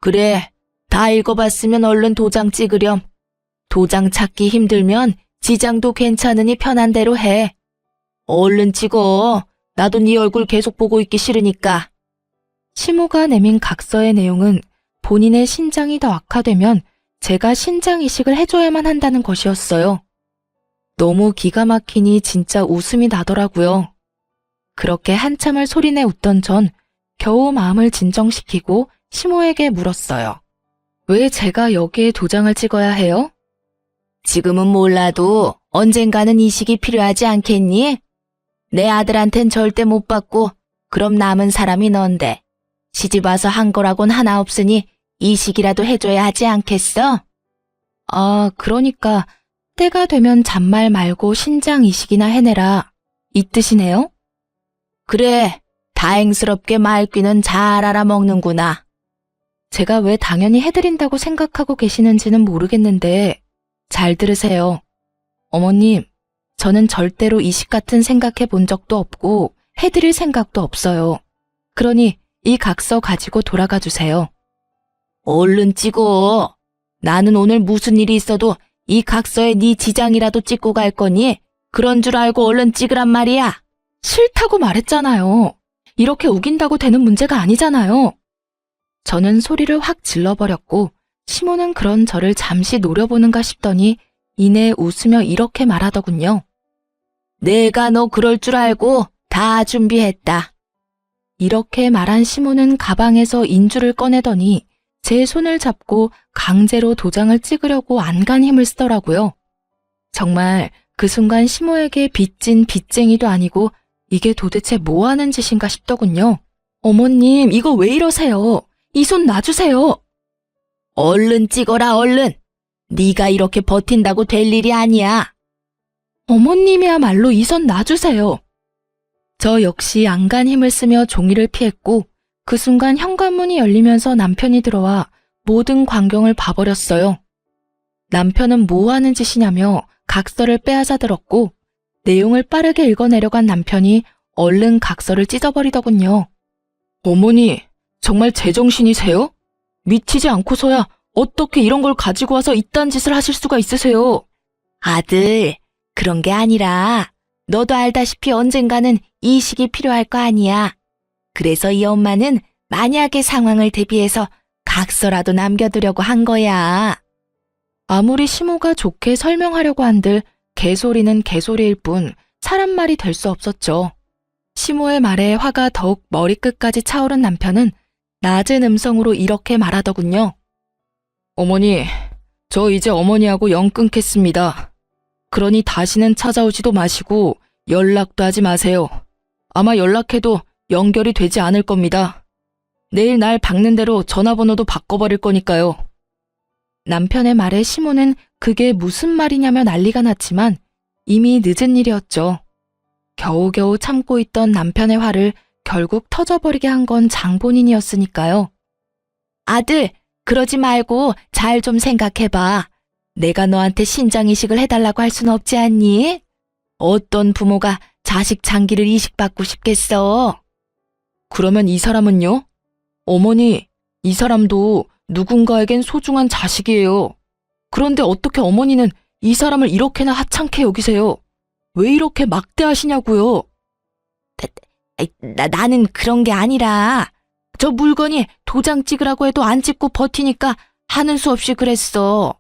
그래, 다 읽어봤으면 얼른 도장 찍으렴. 도장 찾기 힘들면 지장도 괜찮으니 편한 대로 해. 얼른 찍어. 나도 네 얼굴 계속 보고 있기 싫으니까. 시모가 내민 각서의 내용은 본인의 신장이 더 악화되면 제가 신장 이식을 해줘야만 한다는 것이었어요. 너무 기가 막히니 진짜 웃음이 나더라고요. 그렇게 한참을 소리내 웃던 전 겨우 마음을 진정시키고 시모에게 물었어요. 왜 제가 여기에 도장을 찍어야 해요? 지금은 몰라도 언젠가는 이식이 필요하지 않겠니? 내 아들한텐 절대 못 받고 그럼 남은 사람이 넌데 시집 와서 한 거라곤 하나 없으니 이식이라도 해줘야 하지 않겠어? 아, 그러니까 때가 되면 잔말 말고 신장 이식이나 해내라, 이 뜻이네요? 그래, 다행스럽게 말귀는 잘 알아먹는구나. 제가 왜 당연히 해드린다고 생각하고 계시는지는 모르겠는데 잘 들으세요. 어머님, 저는 절대로 이식 같은 생각해 본 적도 없고 해드릴 생각도 없어요. 그러니 이 각서 가지고 돌아가 주세요. 얼른 찍어. 나는 오늘 무슨 일이 있어도 이 각서에 네 지장이라도 찍고 갈 거니 그런 줄 알고 얼른 찍으란 말이야. 싫다고 말했잖아요. 이렇게 우긴다고 되는 문제가 아니잖아요. 저는 소리를 확 질러버렸고 시모는 그런 저를 잠시 노려보는가 싶더니 이내 웃으며 이렇게 말하더군요. 내가 너 그럴 줄 알고 다 준비했다. 이렇게 말한 시모는 가방에서 인주를 꺼내더니 제 손을 잡고 강제로 도장을 찍으려고 안간 힘을 쓰더라고요. 정말 그 순간 시모에게 빚진 빚쟁이도 아니고 이게 도대체 뭐 하는 짓인가 싶더군요. 어머님, 이거 왜 이러세요? 이 손 놔주세요. 얼른 찍어라, 얼른. 네가 이렇게 버틴다고 될 일이 아니야. 어머님이야말로 이 손 놔주세요. 저 역시 안간 힘을 쓰며 종이를 피했고 그 순간 현관문이 열리면서 남편이 들어와 모든 광경을 봐버렸어요. 남편은 뭐 하는 짓이냐며 각서를 빼앗아 들었고 내용을 빠르게 읽어내려간 남편이 얼른 각서를 찢어버리더군요. 어머니, 정말 제정신이세요? 미치지 않고서야 어떻게 이런 걸 가지고 와서 이딴 짓을 하실 수가 있으세요? 아들, 그런 게 아니라 너도 알다시피 언젠가는 이식이 필요할 거 아니야. 그래서 이 엄마는 만약의 상황을 대비해서 각서라도 남겨두려고 한 거야. 아무리 시모가 좋게 설명하려고 한들 개소리는 개소리일 뿐 사람 말이 될 수 없었죠. 시모의 말에 화가 더욱 머리끝까지 차오른 남편은 낮은 음성으로 이렇게 말하더군요. 어머니, 저 이제 어머니하고 영 끊겠습니다. 그러니 다시는 찾아오지도 마시고 연락도 하지 마세요. 아마 연락해도 연결이 되지 않을 겁니다. 내일 날 박는 대로 전화번호도 바꿔버릴 거니까요. 남편의 말에 시모는 그게 무슨 말이냐며 난리가 났지만 이미 늦은 일이었죠. 겨우겨우 참고 있던 남편의 화를 결국 터져버리게 한 건 장본인이었으니까요. 아들, 그러지 말고 잘 좀 생각해봐. 내가 너한테 신장이식을 해달라고 할 순 없지 않니? 어떤 부모가 자식 장기를 이식받고 싶겠어? 그러면 이 사람은요? 어머니, 이 사람도 누군가에겐 소중한 자식이에요. 그런데 어떻게 어머니는 이 사람을 이렇게나 하찮게 여기세요? 왜 이렇게 막대하시냐고요? 나는 그런 게 아니라 저 물건이 도장 찍으라고 해도 안 찍고 버티니까 하는 수 없이 그랬어.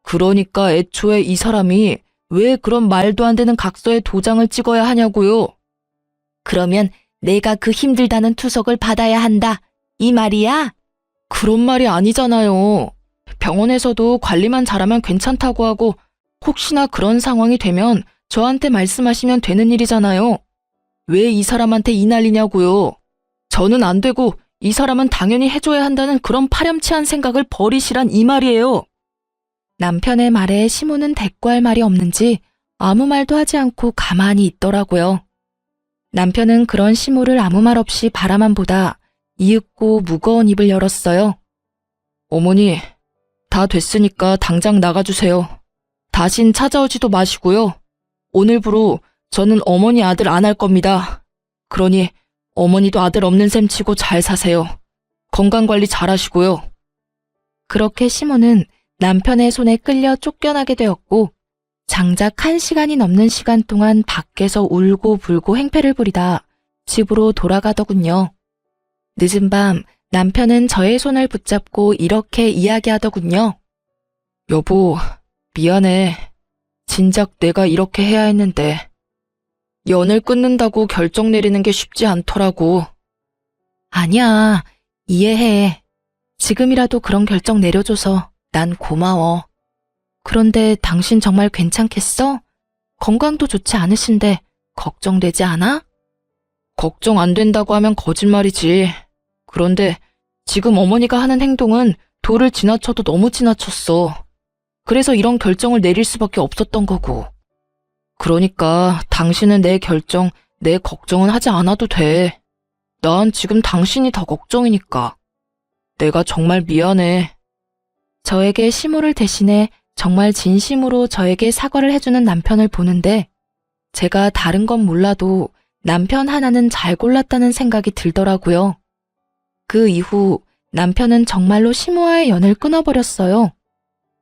그러니까 애초에 이 사람이 왜 그런 말도 안 되는 각서에 도장을 찍어야 하냐고요? 그러면 내가 그 힘들다는 투석을 받아야 한다, 이 말이야? 그런 말이 아니잖아요. 병원에서도 관리만 잘하면 괜찮다고 하고 혹시나 그런 상황이 되면 저한테 말씀하시면 되는 일이잖아요. 왜 이 사람한테 이 난리냐고요. 저는 안 되고 이 사람은 당연히 해줘야 한다는 그런 파렴치한 생각을 버리시란 이 말이에요. 남편의 말에 시모는 대꾸할 말이 없는지 아무 말도 하지 않고 가만히 있더라고요. 남편은 그런 시모를 아무 말 없이 바라만 보다 이윽고 무거운 입을 열었어요. 어머니, 다 됐으니까 당장 나가주세요. 다신 찾아오지도 마시고요. 오늘부로 저는 어머니 아들 안 할 겁니다. 그러니 어머니도 아들 없는 셈 치고 잘 사세요. 건강관리 잘 하시고요. 그렇게 시모는 남편의 손에 끌려 쫓겨나게 되었고 장작 1시간이 넘는 시간 동안 밖에서 울고 불고 행패를 부리다 집으로 돌아가더군요. 늦은 밤 남편은 저의 손을 붙잡고 이렇게 이야기하더군요. 여보, 미안해. 진작 내가 이렇게 해야 했는데. 연을 끊는다고 결정 내리는 게 쉽지 않더라고. 아니야, 이해해. 지금이라도 그런 결정 내려줘서 난 고마워. 그런데 당신 정말 괜찮겠어? 건강도 좋지 않으신데 걱정되지 않아? 걱정 안 된다고 하면 거짓말이지. 그런데 지금 어머니가 하는 행동은 도를 지나쳐도 너무 지나쳤어. 그래서 이런 결정을 내릴 수밖에 없었던 거고. 그러니까 당신은 내 결정, 내 걱정은 하지 않아도 돼. 난 지금 당신이 더 걱정이니까. 내가 정말 미안해. 저에게 시모를 대신해 정말 진심으로 저에게 사과를 해주는 남편을 보는데 제가 다른 건 몰라도 남편 하나는 잘 골랐다는 생각이 들더라고요. 그 이후 남편은 정말로 시모와의 연을 끊어버렸어요.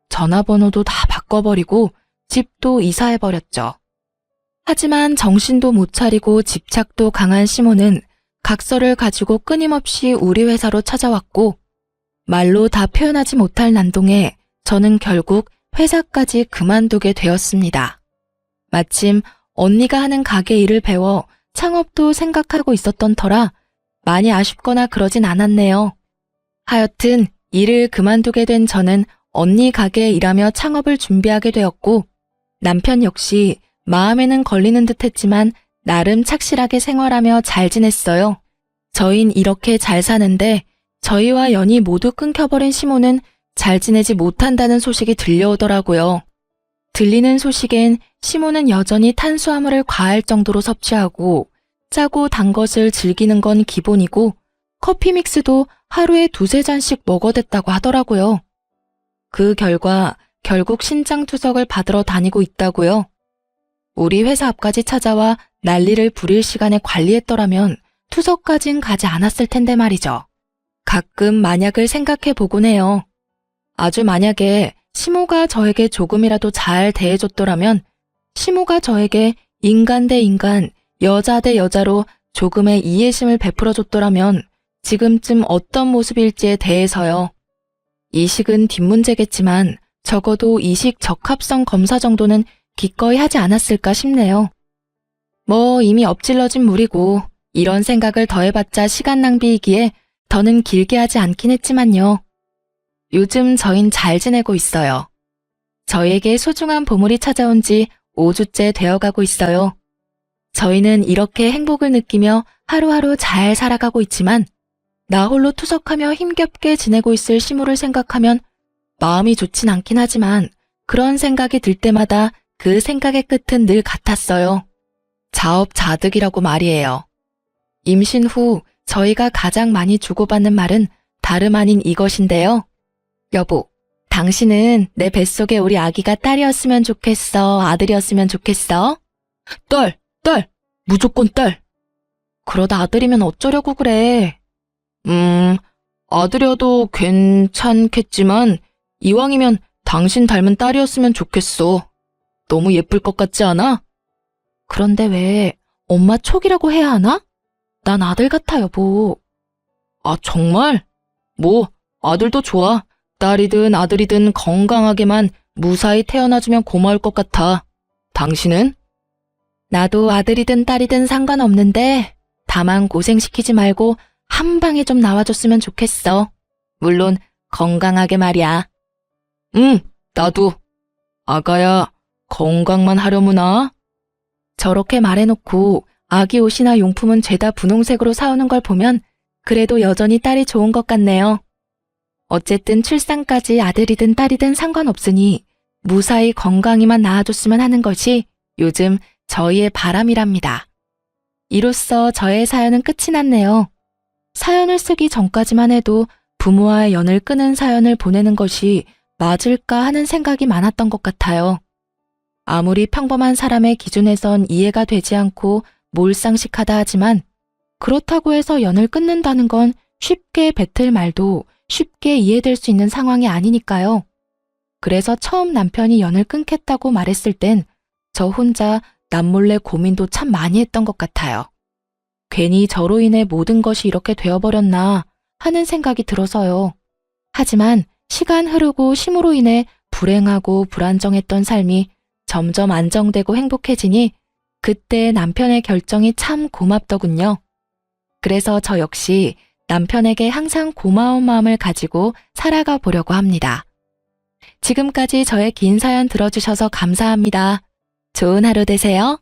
전화번호도 다 바꿔버리고 집도 이사해버렸죠. 하지만 정신도 못 차리고 집착도 강한 시모는 각서를 가지고 끊임없이 우리 회사로 찾아왔고 말로 다 표현하지 못할 난동에 저는 결국 회사까지 그만두게 되었습니다. 마침 언니가 하는 가게 일을 배워 창업도 생각하고 있었던 터라 많이 아쉽거나 그러진 않았네요. 하여튼 일을 그만두게 된 저는 언니 가게에 일하며 창업을 준비하게 되었고 남편 역시 마음에는 걸리는 듯 했지만 나름 착실하게 생활하며 잘 지냈어요. 저흰 이렇게 잘 사는데 저희와 연이 모두 끊겨버린 시모는 잘 지내지 못한다는 소식이 들려오더라고요. 들리는 소식엔 시모는 여전히 탄수화물을 과할 정도로 섭취하고 짜고 단 것을 즐기는 건 기본이고 커피 믹스도 하루에 2~3잔씩 먹어댔다고 하더라고요. 그 결과 결국 신장투석을 받으러 다니고 있다고요. 우리 회사 앞까지 찾아와 난리를 부릴 시간에 관리했더라면 투석까진 가지 않았을 텐데 말이죠. 가끔 만약을 생각해 보곤 해요. 아주 만약에 시모가 저에게 조금이라도 잘 대해줬더라면 시모가 저에게 인간 대 인간, 여자 대 여자로 조금의 이해심을 베풀어줬더라면 지금쯤 어떤 모습일지에 대해서요. 이식은 뒷문제겠지만 적어도 이식 적합성 검사 정도는 기꺼이 하지 않았을까 싶네요. 뭐 이미 엎질러진 물이고 이런 생각을 더해봤자 시간 낭비이기에 더는 길게 하지 않긴 했지만요. 요즘 저흰 잘 지내고 있어요. 저희에게 소중한 보물이 찾아온 지 5주째 되어가고 있어요. 저희는 이렇게 행복을 느끼며 하루하루 잘 살아가고 있지만 나 홀로 투석하며 힘겹게 지내고 있을 시모를 생각하면 마음이 좋진 않긴 하지만 그런 생각이 들 때마다 그 생각의 끝은 늘 같았어요. 자업자득이라고 말이에요. 임신 후 저희가 가장 많이 주고받는 말은 다름 아닌 이것인데요. 여보, 당신은 내 뱃속에 우리 아기가 딸이었으면 좋겠어, 아들이었으면 좋겠어? 딸! 무조건 딸! 그러다 아들이면 어쩌려고 그래? 아들이어도 괜찮겠지만 이왕이면 당신 닮은 딸이었으면 좋겠어. 너무 예쁠 것 같지 않아? 그런데 왜 엄마 촉이라고 해야 하나? 난 아들 같아, 여보. 아, 정말? 뭐 아들도 좋아. 딸이든 아들이든 건강하게만 무사히 태어나주면 고마울 것 같아. 당신은? 나도 아들이든 딸이든 상관없는데 다만 고생시키지 말고 한 방에 좀 나와줬으면 좋겠어. 물론 건강하게 말이야. 나도. 아가야, 건강만 하려무나? 저렇게 말해놓고 아기 옷이나 용품은 죄다 분홍색으로 사오는 걸 보면 그래도 여전히 딸이 좋은 것 같네요. 어쨌든 출산까지 아들이든 딸이든 상관없으니 무사히 건강히만 낳아줬으면 하는 것이 요즘 저희의 바람이랍니다. 이로써 저의 사연은 끝이 났네요. 사연을 쓰기 전까지만 해도 부모와의 연을 끊은 사연을 보내는 것이 맞을까 하는 생각이 많았던 것 같아요. 아무리 평범한 사람의 기준에선 이해가 되지 않고 몰상식하다 하지만 그렇다고 해서 연을 끊는다는 건 쉽게 뱉을 말도 쉽게 이해될 수 있는 상황이 아니니까요. 그래서 처음 남편이 연을 끊겠다고 말했을 땐 저 혼자 남몰래 고민도 참 많이 했던 것 같아요. 괜히 저로 인해 모든 것이 이렇게 되어버렸나 하는 생각이 들어서요. 하지만 시간 흐르고 쉼으로 인해 불행하고 불안정했던 삶이 점점 안정되고 행복해지니 그때 남편의 결정이 참 고맙더군요. 그래서 저 역시 남편에게 항상 고마운 마음을 가지고 살아가 보려고 합니다. 지금까지 저의 긴 사연 들어주셔서 감사합니다. 좋은 하루 되세요.